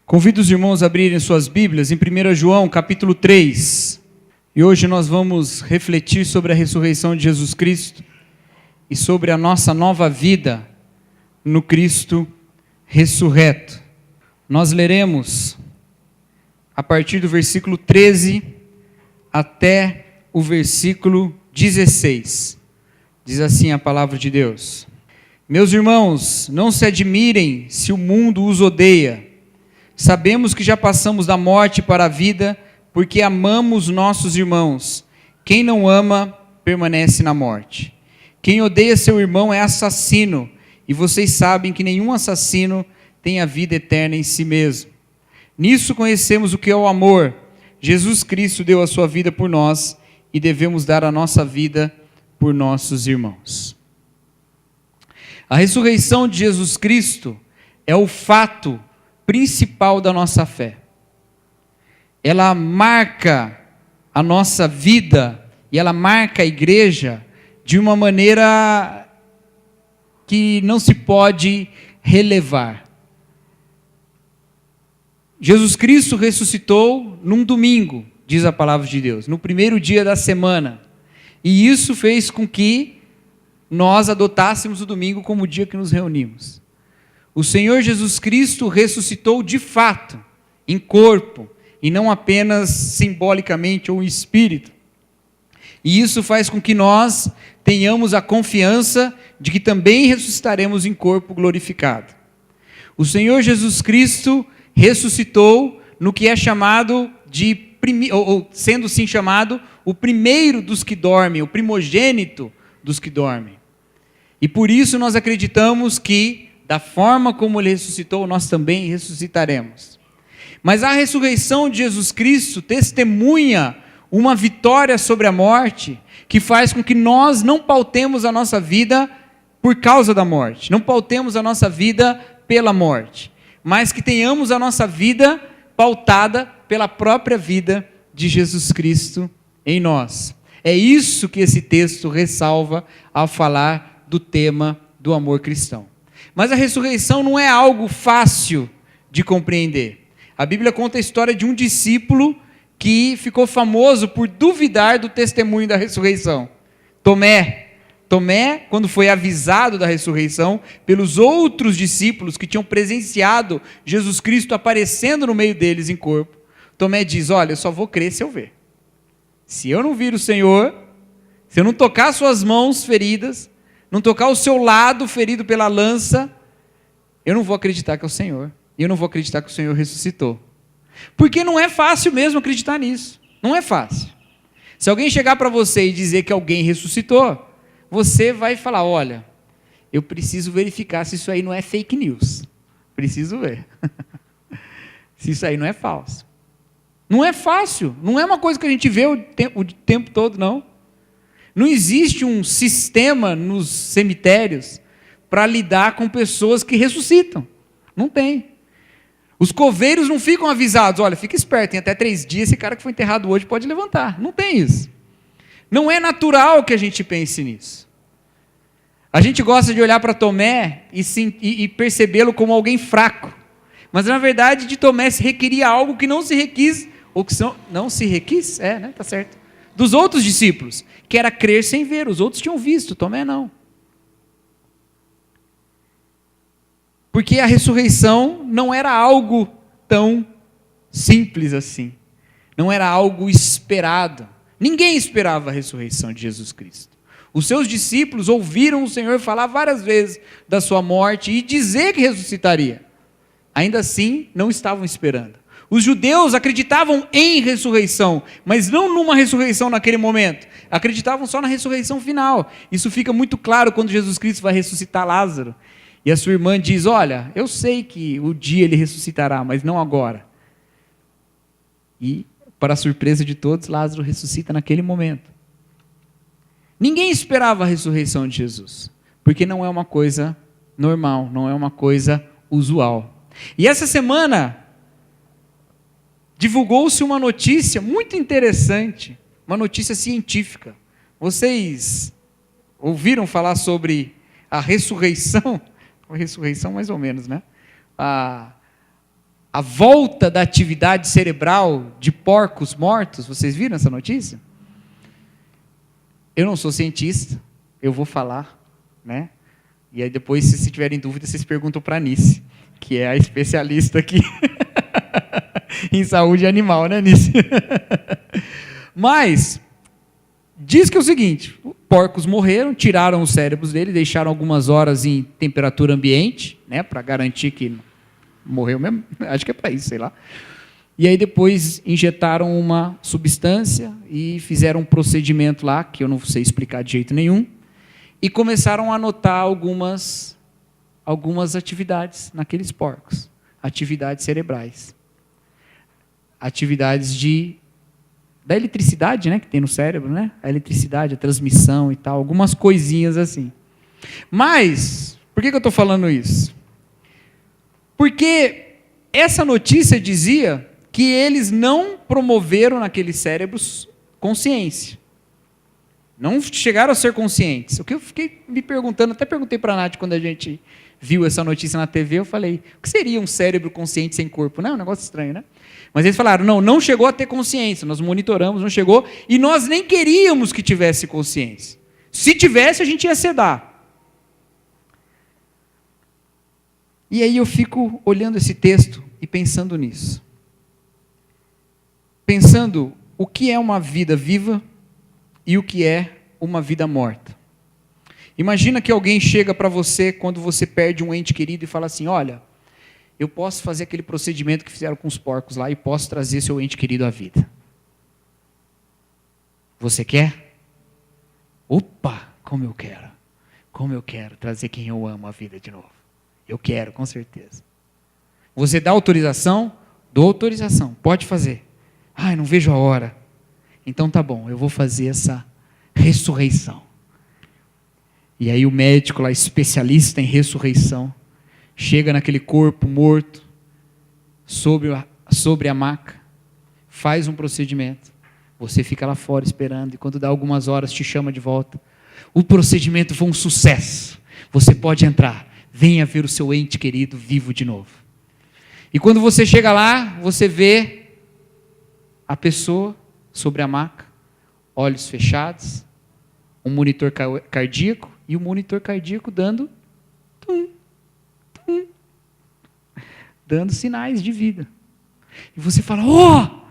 Convido os irmãos a abrirem suas Bíblias em 1 João, capítulo 3. E hoje nós vamos refletir sobre a ressurreição de Jesus Cristo e sobre a nossa nova vida no Cristo ressurreto. Nós leremos a partir do versículo 13 até o versículo 16. Diz assim a palavra de Deus: Meus irmãos, não se admirem se o mundo os odeia. Sabemos que já passamos da morte para a vida, porque amamos nossos irmãos. Quem não ama, permanece na morte. Quem odeia seu irmão é assassino, e vocês sabem que nenhum assassino tem a vida eterna em si mesmo. Nisso conhecemos o que é o amor. Jesus Cristo deu a sua vida por nós, e devemos dar a nossa vida por nossos irmãos. A ressurreição de Jesus Cristo é o fato principal da nossa fé. Ela marca a nossa vida e ela marca a igreja de uma maneira que não se pode relevar. Jesus Cristo ressuscitou num domingo, diz a palavra de Deus, no primeiro dia da semana. E isso fez com que nós adotássemos o domingo como o dia que nos reunimos. O Senhor Jesus Cristo ressuscitou de fato, em corpo, e não apenas simbolicamente ou em espírito. E isso faz com que nós tenhamos a confiança de que também ressuscitaremos em corpo glorificado. O Senhor Jesus Cristo ressuscitou no que é chamado de, sendo assim chamado, o primeiro dos que dormem, o primogênito dos que dormem. E por isso nós acreditamos que, da forma como Ele ressuscitou, nós também ressuscitaremos. Mas a ressurreição de Jesus Cristo testemunha uma vitória sobre a morte, que faz com que nós não pautemos a nossa vida por causa da morte, não pautemos a nossa vida pela morte, mas que tenhamos a nossa vida pautada pela própria vida de Jesus Cristo em nós. É isso que esse texto ressalva ao falar do tema do amor cristão. Mas a ressurreição não é algo fácil de compreender. A Bíblia conta a história de um discípulo que ficou famoso por duvidar do testemunho da ressurreição. Tomé, quando foi avisado da ressurreição pelos outros discípulos que tinham presenciado Jesus Cristo aparecendo no meio deles em corpo, Tomé diz: olha, eu só vou crer se eu ver. Se eu não vir o Senhor, se eu não tocar suas mãos feridas, não tocar o seu lado ferido pela lança, eu não vou acreditar que é o Senhor. E eu não vou acreditar que o Senhor ressuscitou. Porque não é fácil mesmo acreditar nisso. Não é fácil. Se alguém chegar para você e dizer que alguém ressuscitou, você vai falar: olha, eu preciso verificar se isso aí não é fake news. Preciso ver. Se isso aí não é falso. Não é fácil. Não é uma coisa que a gente vê o tempo todo, não. Não existe um sistema nos cemitérios para lidar com pessoas que ressuscitam. Não tem. Os coveiros não ficam avisados: olha, fica esperto, em até 3 dias esse cara que foi enterrado hoje pode levantar. Não tem isso. Não é natural que a gente pense nisso. A gente gosta de olhar para Tomé e percebê-lo como alguém fraco. Mas na verdade de Tomé se requeria algo que não se requis, ou que não se requis, tá certo, dos outros discípulos, que era crer sem ver. Os outros tinham visto, Tomé não. Porque a ressurreição não era algo tão simples assim. Não era algo esperado. Ninguém esperava a ressurreição de Jesus Cristo. Os seus discípulos ouviram o Senhor falar várias vezes da sua morte e dizer que ressuscitaria. Ainda assim, não estavam esperando. Os judeus acreditavam em ressurreição, mas não numa ressurreição naquele momento. Acreditavam só na ressurreição final. Isso fica muito claro quando Jesus Cristo vai ressuscitar Lázaro. E a sua irmã diz: olha, eu sei que o dia ele ressuscitará, mas não agora. E, para a surpresa de todos, Lázaro ressuscita naquele momento. Ninguém esperava a ressurreição de Jesus, porque não é uma coisa normal, não é uma coisa usual. E essa semana divulgou-se uma notícia muito interessante, uma notícia científica. Vocês ouviram falar sobre a ressurreição? A ressurreição mais ou menos, né? A a volta da atividade cerebral de porcos mortos. Vocês viram essa notícia? Eu não sou cientista, eu vou falar, né? E aí depois, se tiverem dúvida, vocês perguntam para a Nice, que é a especialista aqui em saúde animal, né, Nice? Mas diz que é o seguinte: porcos morreram, tiraram os cérebros dele, deixaram algumas horas em temperatura ambiente, né, para garantir que morreu mesmo. Acho que é para isso, sei lá. E aí depois injetaram uma substância e fizeram um procedimento lá, que eu não sei explicar de jeito nenhum, e começaram a anotar algumas atividades naqueles porcos, atividades cerebrais, atividades da eletricidade, né, que tem no cérebro, né, a eletricidade, a transmissão e tal, algumas coisinhas assim. Mas, por que eu estou falando isso? Porque essa notícia dizia que eles não promoveram naqueles cérebros consciência. Não chegaram a ser conscientes. O que eu fiquei me perguntando, até perguntei para a Nath quando a gente viu essa notícia na TV, eu falei, o que seria um cérebro consciente sem corpo? Não, é um negócio estranho, né? Mas eles falaram, não chegou a ter consciência, nós monitoramos, não chegou, e nós nem queríamos que tivesse consciência. Se tivesse, a gente ia sedar. E aí eu fico olhando esse texto e pensando nisso. Pensando o que é uma vida viva e o que é uma vida morta. Imagina que alguém chega para você quando você perde um ente querido e fala assim, olha, eu posso fazer aquele procedimento que fizeram com os porcos lá e posso trazer seu ente querido à vida. Você quer? Opa, como eu quero. Como eu quero trazer quem eu amo à vida de novo. Eu quero, com certeza. Você dá autorização? Dou autorização, pode fazer. Ai, não vejo a hora. Então tá bom, eu vou fazer essa ressurreição. E aí o médico lá, especialista em ressurreição, chega naquele corpo morto, sobre a maca, faz um procedimento. Você fica lá fora esperando, e quando dá algumas horas, te chama de volta. O procedimento foi um sucesso. Você pode entrar. Venha ver o seu ente querido vivo de novo. E quando você chega lá, você vê a pessoa sobre a maca, olhos fechados, um monitor cardíaco, e o monitor cardíaco dando sinais de vida. E você fala,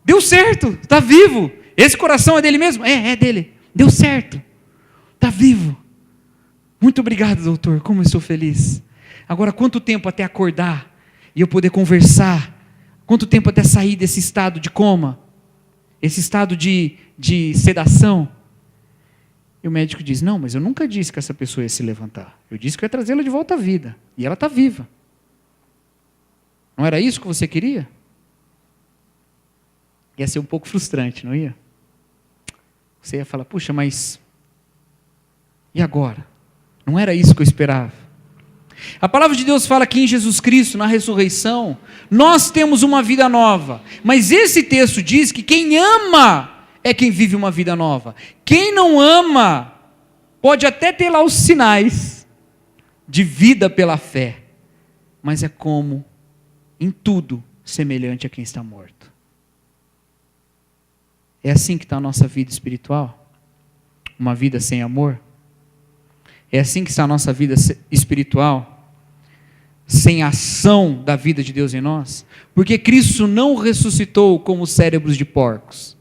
deu certo, está vivo. Esse coração é dele mesmo? É dele. Deu certo, está vivo. Muito obrigado, doutor, como eu sou feliz. Agora, quanto tempo até acordar e eu poder conversar? Quanto tempo até sair desse estado de coma? Esse estado de sedação? E o médico diz, não, mas eu nunca disse que essa pessoa ia se levantar. Eu disse que eu ia trazê-la de volta à vida. E ela está viva. Não era isso que você queria? Ia ser um pouco frustrante, não ia? Você ia falar, puxa, mas e agora? Não era isso que eu esperava. A palavra de Deus fala que em Jesus Cristo, na ressurreição, nós temos uma vida nova. Mas esse texto diz que quem ama é quem vive uma vida nova. Quem não ama, pode até ter lá os sinais de vida pela fé, mas é como, em tudo, semelhante a quem está morto. É assim que está a nossa vida espiritual? Uma vida sem amor? É assim que está a nossa vida espiritual? Sem ação da vida de Deus em nós? Porque Cristo não ressuscitou como cérebros de porcos.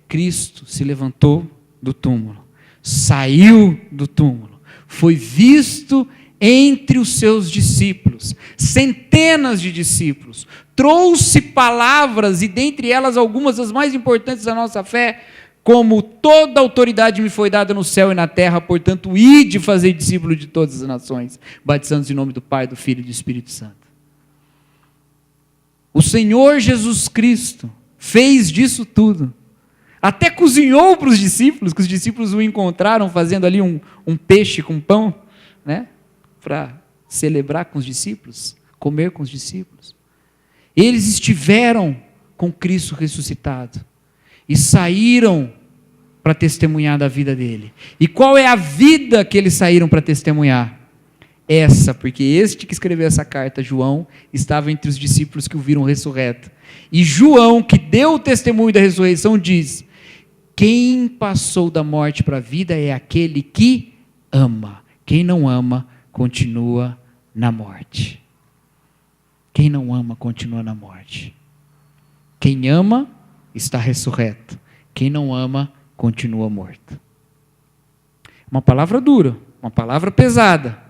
Cristo se levantou do túmulo, saiu do túmulo, foi visto entre os seus discípulos, centenas de discípulos, trouxe palavras, e dentre elas algumas das mais importantes da nossa fé, como toda autoridade me foi dada no céu e na terra, portanto, ide fazer discípulo de todas as nações, batizando-os em nome do Pai, do Filho e do Espírito Santo. O Senhor Jesus Cristo fez disso tudo. Até cozinhou para os discípulos, que os discípulos o encontraram fazendo ali um peixe com pão, né? Para celebrar com os discípulos, comer com os discípulos. Eles estiveram com Cristo ressuscitado e saíram para testemunhar da vida dele. E qual é a vida que eles saíram para testemunhar? essa, porque este que escreveu essa carta, João, estava entre os discípulos que o viram ressurreto. E João, que deu o testemunho da ressurreição, diz: quem passou da morte para a vida é aquele que ama. Quem não ama, continua na morte. Quem não ama, continua na morte. Quem ama, está ressurreto. Quem não ama, continua morto. Uma palavra dura, uma palavra pesada,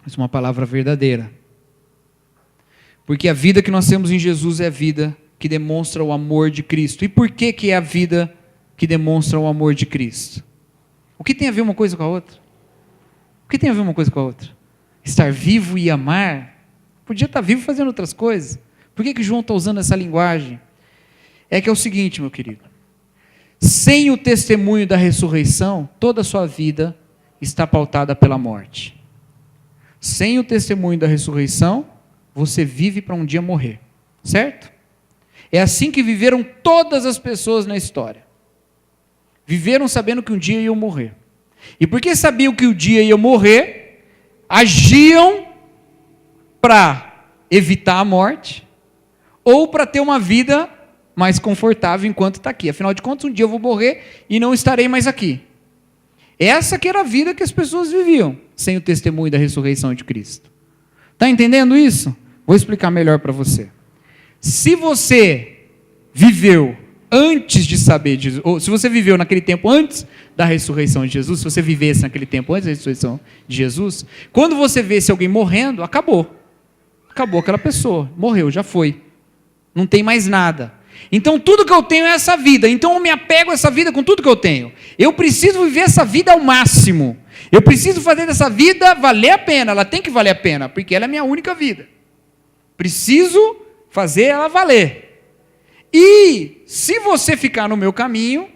mas uma palavra verdadeira. Porque a vida que nós temos em Jesus é a vida que demonstra o amor de Cristo. E por que que é a vida que demonstra o amor de Cristo? O que tem a ver uma coisa com a outra? O que tem a ver uma coisa com a outra? Estar vivo e amar? Podia estar vivo fazendo outras coisas. Por que que João está usando essa linguagem? É que é o seguinte, meu querido. Sem o testemunho da ressurreição, toda a sua vida está pautada pela morte. Sem o testemunho da ressurreição, você vive para um dia morrer. Certo? É assim que viveram todas as pessoas na história. Viveram sabendo que um dia iam morrer. E porque sabiam que um dia iam morrer, agiam para evitar a morte ou para ter uma vida mais confortável enquanto está aqui. Afinal de contas, um dia eu vou morrer e não estarei mais aqui. Essa que era a vida que as pessoas viviam, sem o testemunho da ressurreição de Cristo. Está entendendo isso? Vou explicar melhor para você. Se você viveu antes de saber, ou se você viveu naquele tempo antes da ressurreição de Jesus, se você vivesse naquele tempo antes da ressurreição de Jesus, quando você vê alguém morrendo, acabou. Acabou aquela pessoa, morreu, já foi. Não tem mais nada. Então tudo que eu tenho é essa vida, então eu me apego a essa vida com tudo que eu tenho. Eu preciso viver essa vida ao máximo. Eu preciso fazer dessa vida valer a pena, ela tem que valer a pena, porque ela é a minha única vida. Preciso fazer ela valer. E se você ficar no meu caminho,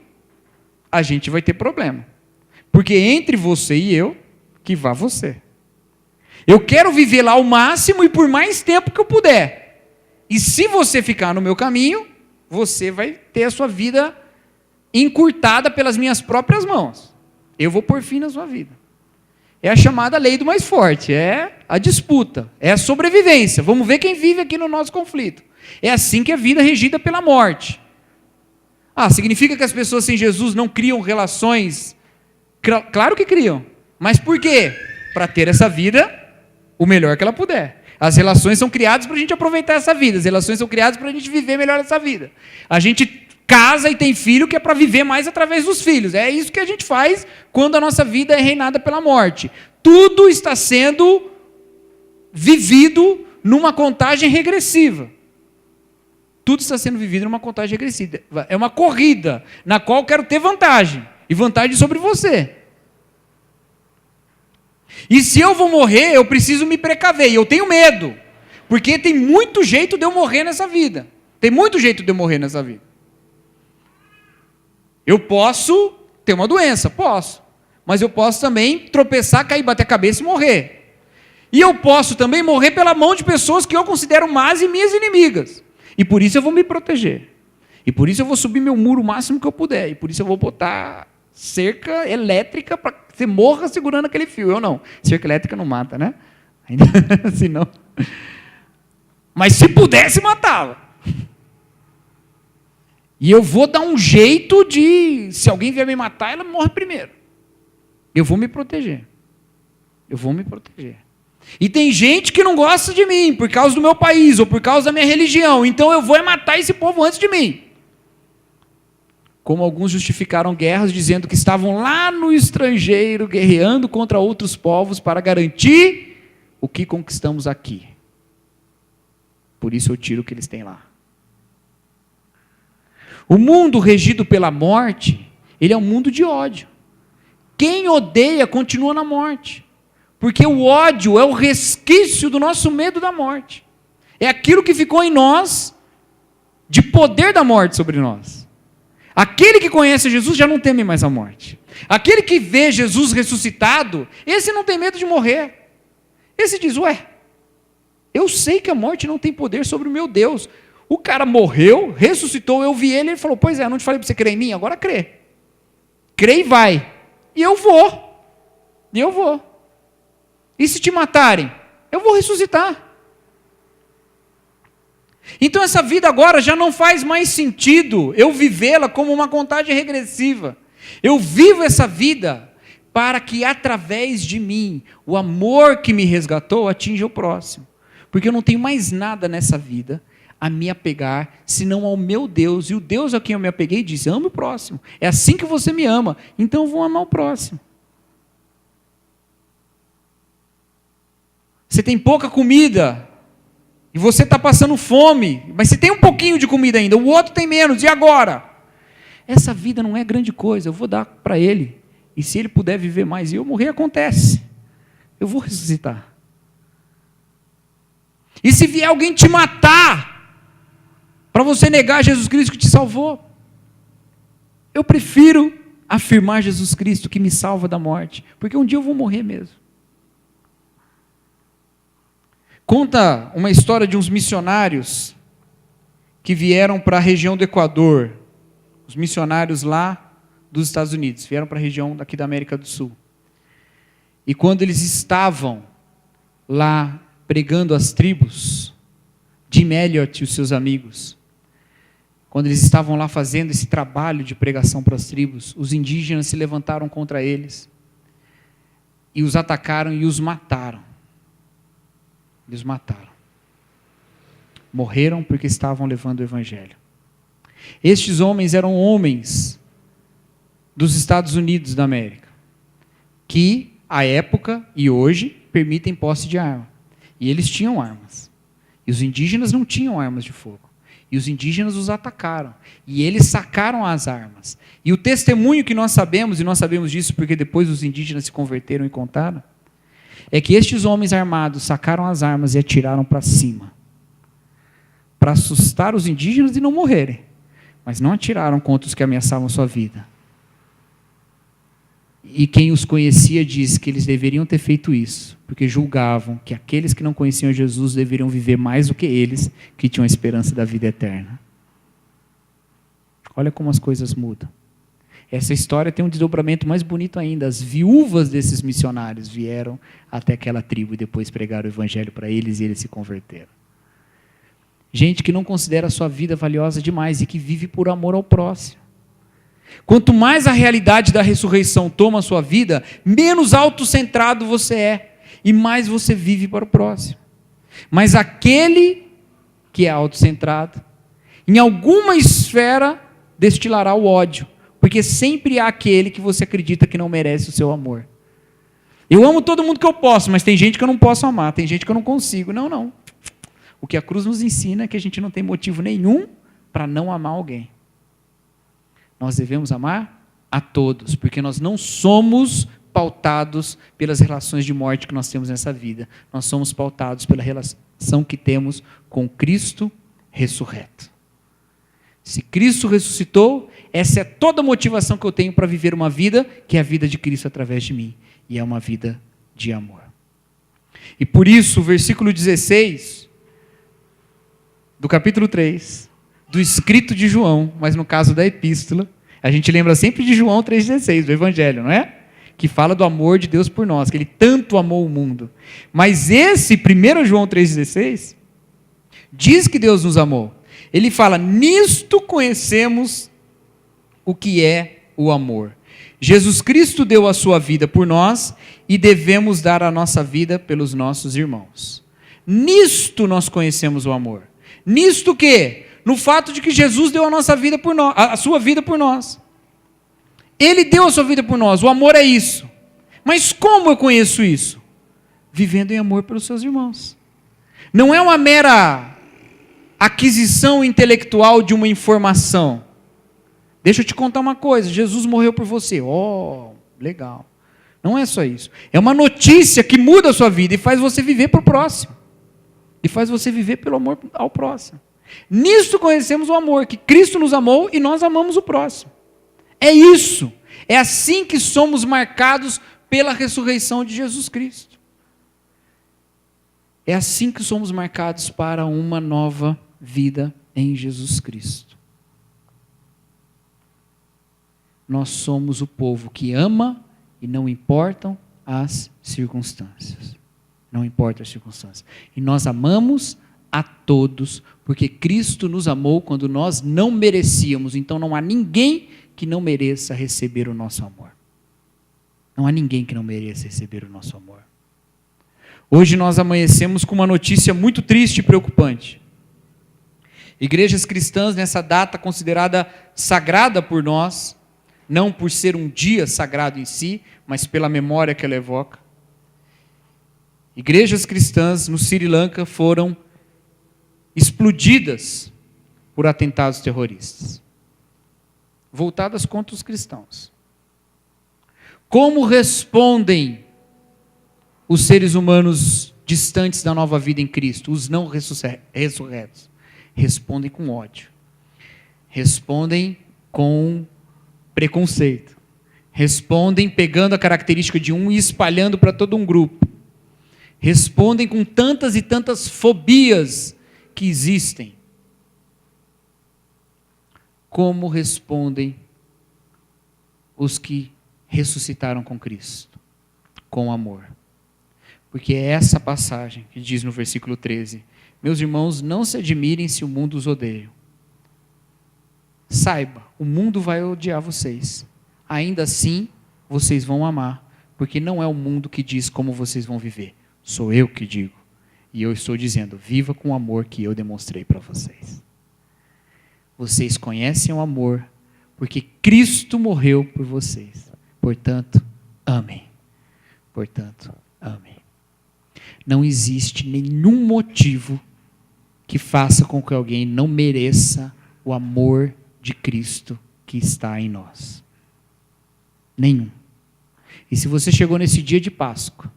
a gente vai ter problema. Porque entre você e eu, que vá você. Eu quero viver lá ao máximo e por mais tempo que eu puder. E se você ficar no meu caminho, você vai ter a sua vida encurtada pelas minhas próprias mãos. Eu vou pôr fim na sua vida. É a chamada lei do mais forte, é a disputa, é a sobrevivência. Vamos ver quem vive aqui no nosso conflito. É assim que a vida é regida pela morte. Significa que as pessoas sem Jesus não criam relações? Claro que criam. Mas por quê? Para ter essa vida o melhor que ela puder. As relações são criadas para a gente aproveitar essa vida. As relações são criadas para a gente viver melhor essa vida. A gente casa e tem filho que é para viver mais através dos filhos. É isso que a gente faz quando a nossa vida é reinada pela morte. Tudo está sendo vivido numa contagem regressiva. Tudo está sendo vivido numa contagem regressiva. É uma corrida na qual eu quero ter vantagem. E vantagem sobre você. E se eu vou morrer, eu preciso me precaver. E eu tenho medo. Porque tem muito jeito de eu morrer nessa vida. Tem muito jeito de eu morrer nessa vida. Eu posso ter uma doença, posso. Mas eu posso também tropeçar, cair, bater a cabeça e morrer. E eu posso também morrer pela mão de pessoas que eu considero más e minhas inimigas. E por isso eu vou me proteger. E por isso eu vou subir meu muro o máximo que eu puder. E por isso eu vou botar cerca elétrica para que você morra segurando aquele fio. Eu não. Cerca elétrica não mata, né? Ainda assim não. Mas se pudesse, matava. E eu vou dar um jeito de, se alguém vier me matar, ela morre primeiro. Eu vou me proteger. Eu vou me proteger. E tem gente que não gosta de mim por causa do meu país ou por causa da minha religião. Então eu vou matar esse povo antes de mim. Como alguns justificaram guerras dizendo que estavam lá no estrangeiro guerreando contra outros povos para garantir o que conquistamos aqui. Por isso eu tiro o que eles têm lá. O mundo regido pela morte, ele é um mundo de ódio. Quem odeia continua na morte. Porque o ódio é o resquício do nosso medo da morte. É aquilo que ficou em nós de poder da morte sobre nós. Aquele que conhece Jesus já não teme mais a morte. Aquele que vê Jesus ressuscitado, esse não tem medo de morrer. Esse diz, eu sei que a morte não tem poder sobre o meu Deus. O cara morreu, ressuscitou, eu vi ele, ele falou, pois é, não te falei para você crer em mim? Agora crê. Crê e vai. E eu vou. E se te matarem? Eu vou ressuscitar. Então essa vida agora já não faz mais sentido eu vivê-la como uma contagem regressiva. Eu vivo essa vida para que através de mim, o amor que me resgatou atinja o próximo. Porque eu não tenho mais nada nessa vida a me apegar, senão ao meu Deus. E o Deus a quem eu me apeguei disse, ame o próximo. É assim que você me ama, então eu vou amar o próximo. Você tem pouca comida, e você está passando fome, mas você tem um pouquinho de comida ainda, o outro tem menos, e agora? Essa vida não é grande coisa, eu vou dar para ele, e se ele puder viver mais e eu morrer, acontece. Eu vou ressuscitar. E se vier alguém te matar, para você negar Jesus Cristo que te salvou, eu prefiro afirmar Jesus Cristo que me salva da morte, porque um dia eu vou morrer mesmo. Conta uma história de uns missionários que vieram para a região do Equador, os missionários lá dos Estados Unidos, vieram para a região daqui da América do Sul. E quando eles estavam lá pregando às tribos, Jim Elliot e os seus amigos, quando eles estavam lá fazendo esse trabalho de pregação para as tribos, os indígenas se levantaram contra eles e os atacaram e os mataram. Eles mataram. Morreram porque estavam levando o evangelho. Estes homens eram homens dos Estados Unidos da América, que, à época e hoje, permitem posse de arma. E eles tinham armas. E os indígenas não tinham armas de fogo. E os indígenas os atacaram. E eles sacaram as armas. E o testemunho que nós sabemos, e nós sabemos disso porque depois os indígenas se converteram e contaram, é que estes homens armados sacaram as armas e atiraram para cima, para assustar os indígenas e não morrerem, mas não atiraram contra os que ameaçavam sua vida. E quem os conhecia diz que eles deveriam ter feito isso, porque julgavam que aqueles que não conheciam Jesus deveriam viver mais do que eles, que tinham a esperança da vida eterna. Olha como as coisas mudam. Essa história tem um desdobramento mais bonito ainda. As viúvas desses missionários vieram até aquela tribo e depois pregaram o evangelho para eles e eles se converteram. Gente que não considera a sua vida valiosa demais e que vive por amor ao próximo. Quanto mais a realidade da ressurreição toma a sua vida, menos autocentrado você é e mais você vive para o próximo. Mas aquele que é autocentrado, em alguma esfera destilará o ódio, porque sempre há aquele que você acredita que não merece o seu amor. Eu amo todo mundo que eu posso, mas tem gente que eu não posso amar, tem gente que eu não consigo. Não, não. O que a cruz nos ensina é que a gente não tem motivo nenhum para não amar alguém. Nós devemos amar a todos, porque nós não somos pautados pelas relações de morte que nós temos nessa vida. Nós somos pautados pela relação que temos com Cristo ressurreto. Se Cristo ressuscitou, essa é toda a motivação que eu tenho para viver uma vida, que é a vida de Cristo através de mim. E é uma vida de amor. E por isso, o versículo 16, do capítulo 3, do escrito de João, mas no caso da epístola, a gente lembra sempre de João 3,16, do Evangelho, não é? Que fala do amor de Deus por nós, que Ele tanto amou o mundo. Mas esse 1 João 3,16, diz que Deus nos amou. Ele fala, nisto conhecemos o que é o amor. Jesus Cristo deu a sua vida por nós e devemos dar a nossa vida pelos nossos irmãos. Nisto nós conhecemos o amor. Nisto o quê? No fato de que Jesus deu a nossa vida por nós, a sua vida por nós. Ele deu a sua vida por nós. O amor é isso. Mas como eu conheço isso? Vivendo em amor pelos seus irmãos. Não é uma mera aquisição intelectual de uma informação. Deixa eu te contar uma coisa, Jesus morreu por você. Oh, legal. Não é só isso. É uma notícia que muda a sua vida e faz você viver para o próximo. E faz você viver pelo amor ao próximo. Nisto conhecemos o amor, que Cristo nos amou e nós amamos o próximo. É isso. É assim que somos marcados pela ressurreição de Jesus Cristo. É assim que somos marcados para uma nova vida em Jesus Cristo. Nós somos o povo que ama e não importam as circunstâncias. Não importa as circunstâncias. E nós amamos a todos, porque Cristo nos amou quando nós não merecíamos. Então não há ninguém que não mereça receber o nosso amor. Não há ninguém que não mereça receber o nosso amor. Hoje nós amanhecemos com uma notícia muito triste e preocupante. Igrejas cristãs, nessa data considerada sagrada por nós, não por ser um dia sagrado em si, mas pela memória que ela evoca. Igrejas cristãs no Sri Lanka foram explodidas por atentados terroristas, voltadas contra os cristãos. Como respondem os seres humanos distantes da nova vida em Cristo, os não ressurretos? Respondem com ódio, respondem com preconceito, respondem pegando a característica de um e espalhando para todo um grupo, respondem com tantas e tantas fobias que existem. Como respondem os que ressuscitaram com Cristo? Com amor. Porque é essa passagem que diz no versículo 13: meus irmãos, não se admirem se o mundo os odeia. Saiba, o mundo vai odiar vocês. Ainda assim, vocês vão amar, porque não é o mundo que diz como vocês vão viver. Sou eu que digo. E eu estou dizendo, viva com o amor que eu demonstrei para vocês. Vocês conhecem o amor, porque Cristo morreu por vocês. Portanto, amem. Portanto, amem. Não existe nenhum motivo que faça com que alguém não mereça o amor de Cristo que está em nós. Nenhum. E se você chegou nesse dia de Páscoa,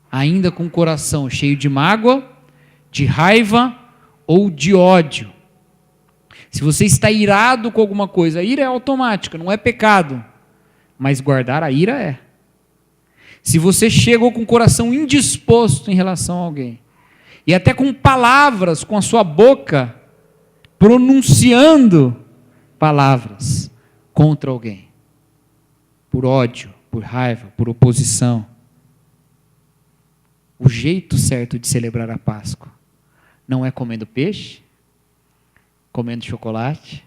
ainda com o coração cheio de mágoa, de raiva ou de ódio, se você está irado com alguma coisa, a ira é automática, não é pecado, mas guardar a ira é. Se você chegou com o coração indisposto em relação a alguém, e até com palavras, com a sua boca, pronunciando palavras contra alguém, por ódio, por raiva, por oposição, o jeito certo de celebrar a Páscoa não é comendo peixe, comendo chocolate,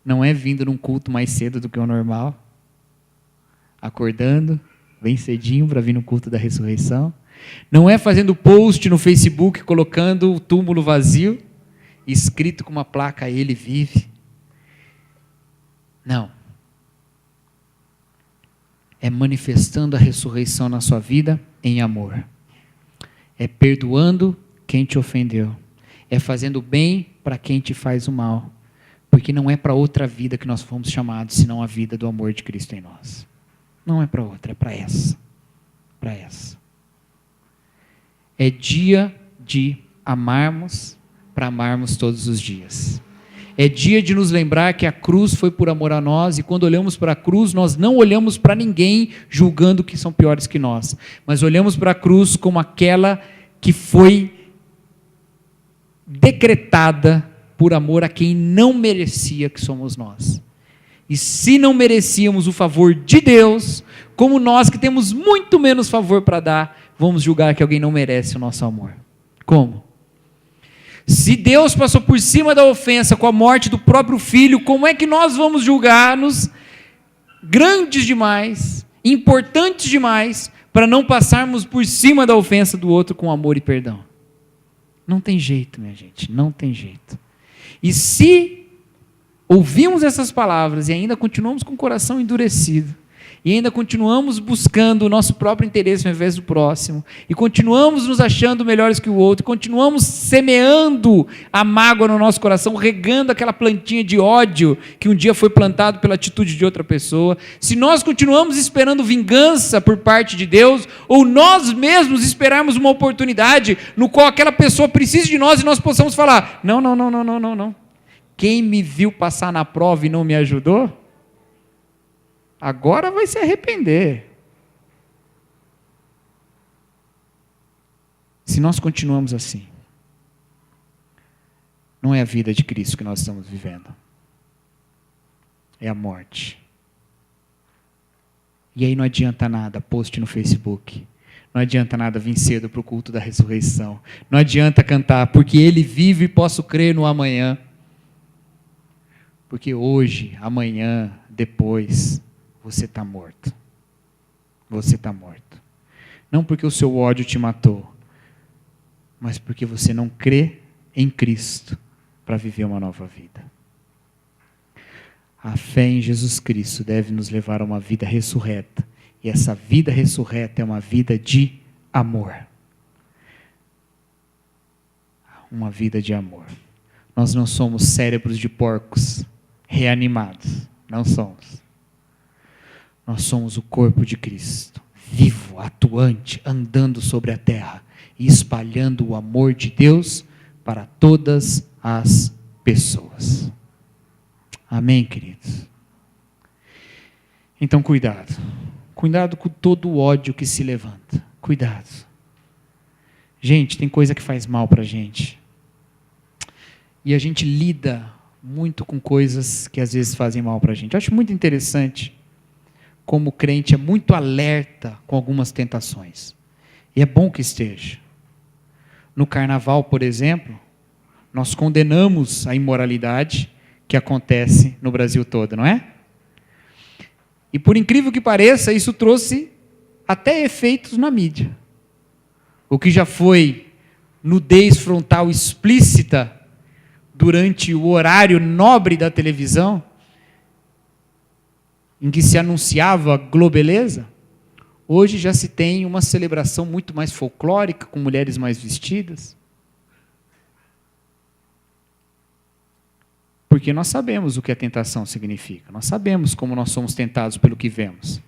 não é vindo num culto mais cedo do que o normal, acordando bem cedinho para vir no culto da ressurreição, não é fazendo post no Facebook colocando o túmulo vazio, escrito com uma placa, ele vive. Não. É manifestando a ressurreição na sua vida em amor. É perdoando quem te ofendeu. É fazendo bem para quem te faz o mal. Porque não é para outra vida que nós fomos chamados, senão a vida do amor de Cristo em nós. Não é para outra, é para essa. Para essa. É dia de amarmos, para amarmos todos os dias. É dia de nos lembrar que a cruz foi por amor a nós, e quando olhamos para a cruz, nós não olhamos para ninguém julgando que são piores que nós, mas olhamos para a cruz como aquela que foi decretada por amor a quem não merecia, que somos nós. E se não merecíamos o favor de Deus, como nós que temos muito menos favor para dar, vamos julgar que alguém não merece o nosso amor. Como? Se Deus passou por cima da ofensa com a morte do próprio Filho, como é que nós vamos julgar-nos grandes demais, importantes demais, para não passarmos por cima da ofensa do outro com amor e perdão? Não tem jeito, minha gente, não tem jeito. E se ouvimos essas palavras e ainda continuamos com o coração endurecido, e ainda continuamos buscando o nosso próprio interesse ao invés do próximo, e continuamos nos achando melhores que o outro, continuamos semeando a mágoa no nosso coração, regando aquela plantinha de ódio que um dia foi plantado pela atitude de outra pessoa, se nós continuamos esperando vingança por parte de Deus, ou nós mesmos esperarmos uma oportunidade no qual aquela pessoa precise de nós e nós possamos falar, não, quem me viu passar na prova e não me ajudou, agora vai se arrepender. Se nós continuamos assim, não é a vida de Cristo que nós estamos vivendo, é a morte. E aí não adianta nada, post no Facebook, Não adianta nada vir cedo para o culto da ressurreição. Não adianta cantar, porque Ele vive e posso crer no amanhã. Porque hoje, amanhã, depois, você está morto. Você está morto. Não porque o seu ódio te matou, mas porque você não crê em Cristo para viver uma nova vida. A fé em Jesus Cristo deve nos levar a uma vida ressurreta. E essa vida ressurreta é uma vida de amor. Uma vida de amor. Nós não somos cérebros de porcos reanimados. Não somos. Nós somos o corpo de Cristo, vivo, atuante, andando sobre a terra e espalhando o amor de Deus para todas as pessoas. Amém, queridos? Então, cuidado. Cuidado com todo o ódio que se levanta. Cuidado. Gente, tem coisa que faz mal para a gente. E a gente lida muito com coisas que às vezes fazem mal para a gente. Eu acho muito interessante como o crente é muito alerta com algumas tentações. E é bom que esteja. No carnaval, por exemplo, nós condenamos a imoralidade que acontece no Brasil todo, não é? E por incrível que pareça, isso trouxe até efeitos na mídia. O que já foi nudez frontal explícita durante o horário nobre da televisão, em que se anunciava globeleza, hoje já se tem uma celebração muito mais folclórica, com mulheres mais vestidas. Porque nós sabemos o que a tentação significa. Nós sabemos como nós somos tentados pelo que vemos.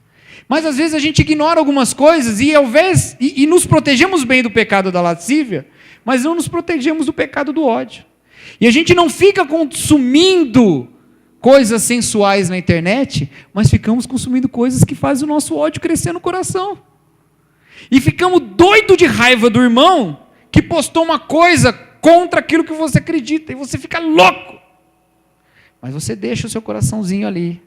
Mas às vezes a gente ignora algumas coisas e nos protegemos bem do pecado da lascívia, mas não nos protegemos do pecado do ódio. E a gente não fica consumindo coisas sensuais na internet, mas ficamos consumindo coisas que fazem o nosso ódio crescer no coração. E ficamos doidos de raiva do irmão que postou uma coisa contra aquilo que você acredita, e você fica louco. Mas você deixa o seu coraçãozinho ali.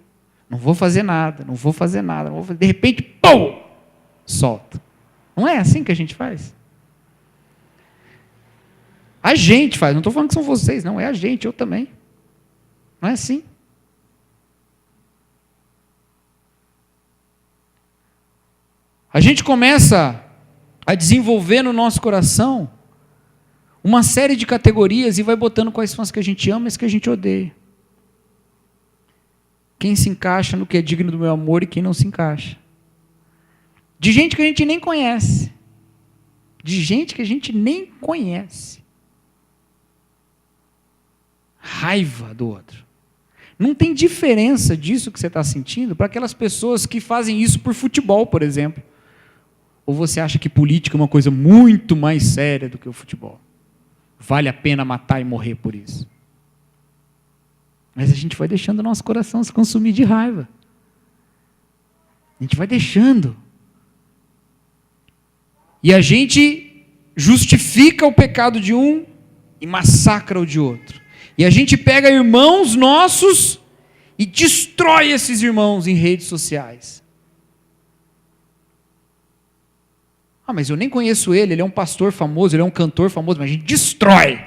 Não vou fazer nada, não vou fazer nada. De repente, pum! Solta. Não é assim que a gente faz? A gente faz. Não estou falando que são vocês, não. É a gente, eu também. Não é assim? A gente começa a desenvolver no nosso coração uma série de categorias e vai botando quais são as que a gente ama e as que a gente odeia. Quem se encaixa no que é digno do meu amor e quem não se encaixa. De gente que a gente nem conhece. De gente que a gente nem conhece. Raiva do outro. Não tem diferença disso que você está sentindo para aquelas pessoas que fazem isso por futebol, por exemplo. Ou você acha que política é uma coisa muito mais séria do que o futebol? Vale a pena matar e morrer por isso? Mas a gente vai deixando o nosso coração se consumir de raiva. A gente vai deixando. E a gente justifica o pecado de um e massacra o de outro. E a gente pega irmãos nossos e destrói esses irmãos em redes sociais. Ah, mas eu nem conheço ele é um pastor famoso, ele é um cantor famoso, mas a gente destrói.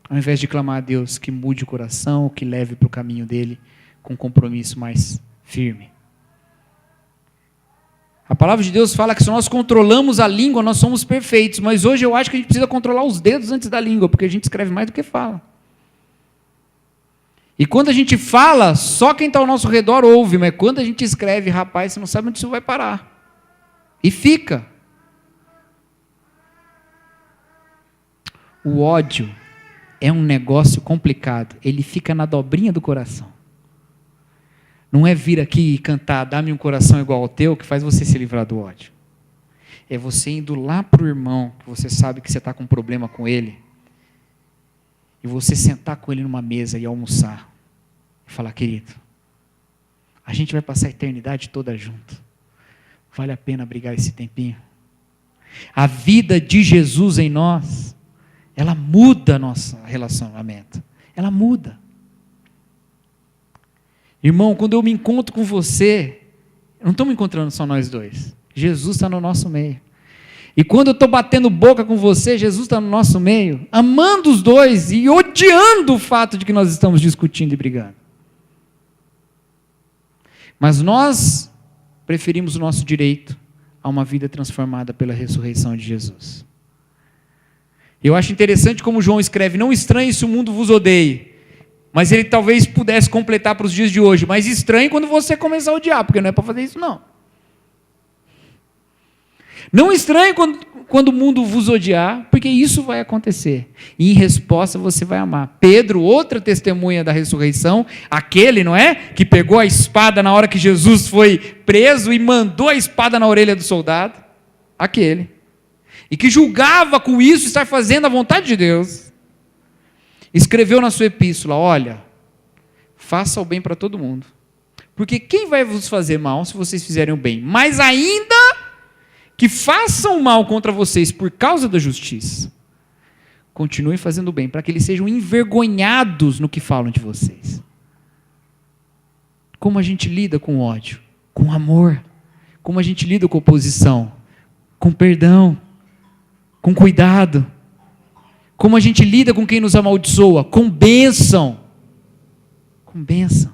Ao invés de clamar a Deus que mude o coração, que leve para o caminho dele com um compromisso mais firme. A palavra de Deus fala que se nós controlamos a língua, nós somos perfeitos. Mas hoje eu acho que a gente precisa controlar os dedos antes da língua, porque a gente escreve mais do que fala. E quando a gente fala, só quem está ao nosso redor ouve, mas quando a gente escreve, rapaz, você não sabe onde isso vai parar. E fica. O ódio é um negócio complicado. Ele fica na dobrinha do coração. Não é vir aqui e cantar, dá-me um coração igual ao teu, que faz você se livrar do ódio. É você indo lá para o irmão, que você sabe que você está com um problema com ele, e você sentar com ele numa mesa e almoçar, e falar, querido, a gente vai passar a eternidade toda junto. Vale a pena brigar esse tempinho? A vida de Jesus em nós, ela muda nosso relacionamento. Ela muda. Irmão, quando eu me encontro com você, eu não estou me encontrando só nós dois. Jesus está no nosso meio. E quando eu estou batendo boca com você, Jesus está no nosso meio, amando os dois e odiando o fato de que nós estamos discutindo e brigando. Mas nós preferimos o nosso direito a uma vida transformada pela ressurreição de Jesus. Eu acho interessante como João escreve: não estranhe se o mundo vos odeie. Mas ele talvez pudesse completar para os dias de hoje: mas estranhe quando você começar a odiar, porque não é para fazer isso não. Não estranhe quando o mundo vos odiar, porque isso vai acontecer. E em resposta você vai amar. Pedro, outra testemunha da ressurreição, aquele, não é? Que pegou a espada na hora que Jesus foi preso e mandou a espada na orelha do soldado. Aquele. E que julgava com isso estar fazendo a vontade de Deus. Escreveu na sua epístola: olha, faça o bem para todo mundo. Porque quem vai vos fazer mal se vocês fizerem o bem? Mas ainda que façam mal contra vocês por causa da justiça, continuem fazendo o bem, para que eles sejam envergonhados no que falam de vocês. Como a gente lida com ódio? Com amor. Como a gente lida com oposição? Com perdão. Com cuidado. Como a gente lida com quem nos amaldiçoa? Com bênção. Com bênção.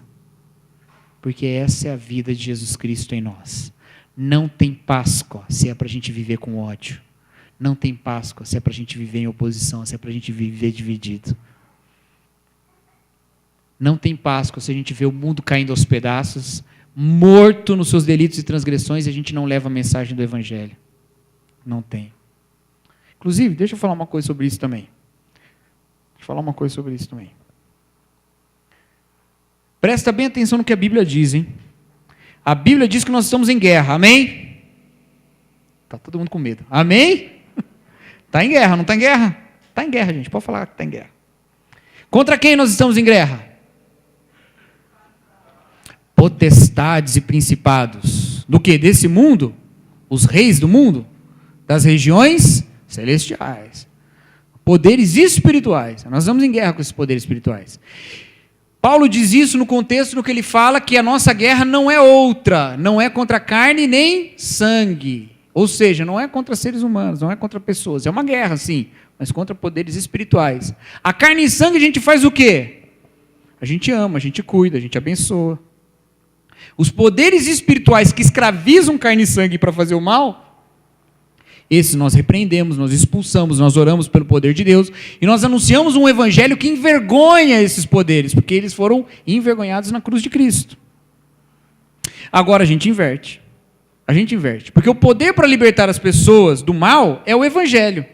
Porque essa é a vida de Jesus Cristo em nós. Não tem Páscoa se é para a gente viver com ódio. Não tem Páscoa se é para a gente viver em oposição, se é para a gente viver dividido. Não tem Páscoa se a gente vê o mundo caindo aos pedaços, morto nos seus delitos e transgressões, e a gente não leva a mensagem do Evangelho. Não tem. Inclusive, deixa eu falar uma coisa sobre isso também. Presta bem atenção no que a Bíblia diz, hein? A Bíblia diz que nós estamos em guerra, amém? Está todo mundo com medo, amém? Está em guerra, não está em guerra? Está em guerra, gente, pode falar que está em guerra. Contra quem nós estamos em guerra? Potestades e principados. Do que? Desse mundo? Os reis do mundo? Das regiões celestiais. Poderes espirituais. Nós estamos em guerra com esses poderes espirituais. Paulo diz isso no contexto no que ele fala que a nossa guerra não é outra, não é contra carne nem sangue, ou seja, não é contra seres humanos, não é contra pessoas, é uma guerra sim, mas contra poderes espirituais. A carne e sangue a gente faz o quê? A gente ama, a gente cuida, a gente abençoa. Os poderes espirituais que escravizam carne e sangue para fazer o mal, esses nós repreendemos, nós expulsamos, nós oramos pelo poder de Deus e nós anunciamos um evangelho que envergonha esses poderes, porque eles foram envergonhados na cruz de Cristo. Agora a gente inverte, porque o poder para libertar as pessoas do mal é o evangelho,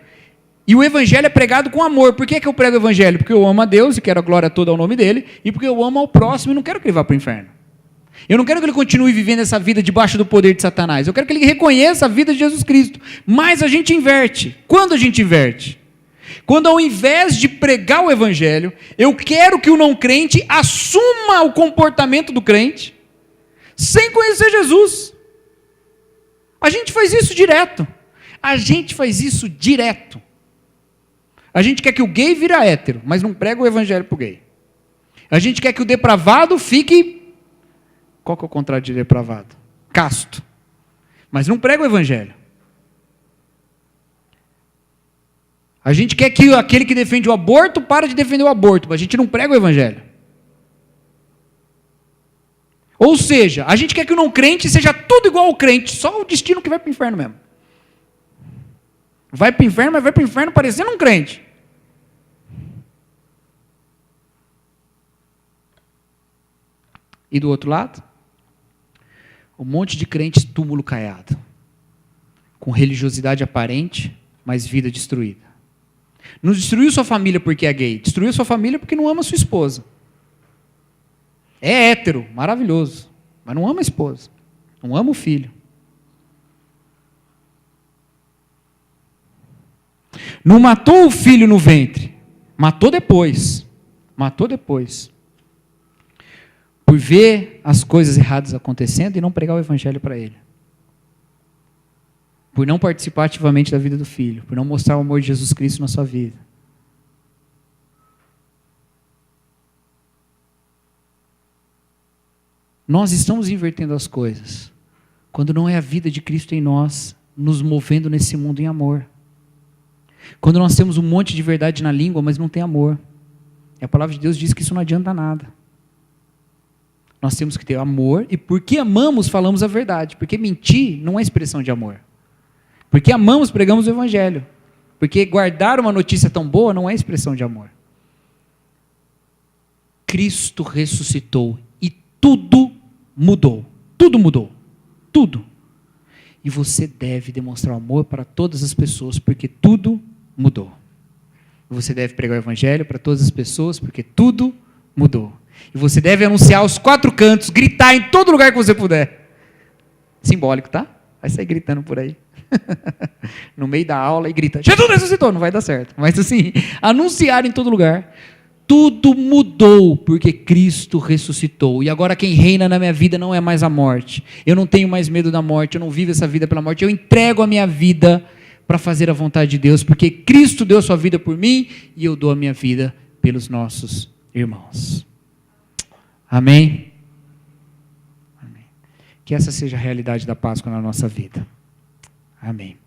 e o evangelho é pregado com amor. Por que eu prego o evangelho? Porque eu amo a Deus e quero a glória toda ao nome dele, e porque eu amo ao próximo e não quero que ele vá para o inferno. Eu não quero que ele continue vivendo essa vida debaixo do poder de Satanás. Eu quero que ele reconheça a vida de Jesus Cristo. Mas a gente inverte. Quando a gente inverte? Quando ao invés de pregar o evangelho, eu quero que o não crente assuma o comportamento do crente, sem conhecer Jesus. A gente faz isso direto. A gente quer que o gay vire hétero, mas não prega o evangelho para o gay. A gente quer que o depravado fique... Qual que é o contrário de depravado? Casto. Mas não prega o evangelho. A gente quer que aquele que defende o aborto pare de defender o aborto, mas a gente não prega o evangelho. Ou seja, a gente quer que o não crente seja tudo igual ao crente, só o destino que vai para o inferno mesmo. Vai para o inferno, mas vai para o inferno parecendo um crente. E do outro lado? Um monte de crente túmulo caiado, com religiosidade aparente, mas vida destruída. Não destruiu sua família porque é gay, destruiu sua família porque não ama sua esposa. É hétero, maravilhoso, mas não ama a esposa, não ama o filho. Não matou o filho no ventre, matou depois. Por ver as coisas erradas acontecendo e não pregar o evangelho para ele. Por não participar ativamente da vida do filho, por não mostrar o amor de Jesus Cristo na sua vida. Nós estamos invertendo as coisas Quando não é a vida de Cristo em nós, nos movendo nesse mundo em amor. Quando nós temos um monte de verdade na língua, mas não tem amor. E a palavra de Deus diz que isso não adianta nada. Nós temos que ter amor, e porque amamos, falamos a verdade. Porque mentir não é expressão de amor. Porque amamos, pregamos o evangelho. Porque guardar uma notícia tão boa não é expressão de amor. Cristo ressuscitou e tudo mudou. Tudo mudou. Tudo. E você deve demonstrar amor para todas as pessoas, porque tudo mudou. Você deve pregar o evangelho para todas as pessoas, porque tudo mudou. E você deve anunciar aos 4 cantos, gritar em todo lugar que você puder. Simbólico, tá? Vai sair gritando por aí. No meio da aula e grita, Jesus ressuscitou, não vai dar certo. Mas assim, anunciar em todo lugar. Tudo mudou porque Cristo ressuscitou. E agora quem reina na minha vida não é mais a morte. Eu não tenho mais medo da morte, eu não vivo essa vida pela morte. Eu entrego a minha vida para fazer a vontade de Deus, porque Cristo deu sua vida por mim e eu dou a minha vida pelos nossos irmãos. Amém? Amém. Que essa seja a realidade da Páscoa na nossa vida. Amém.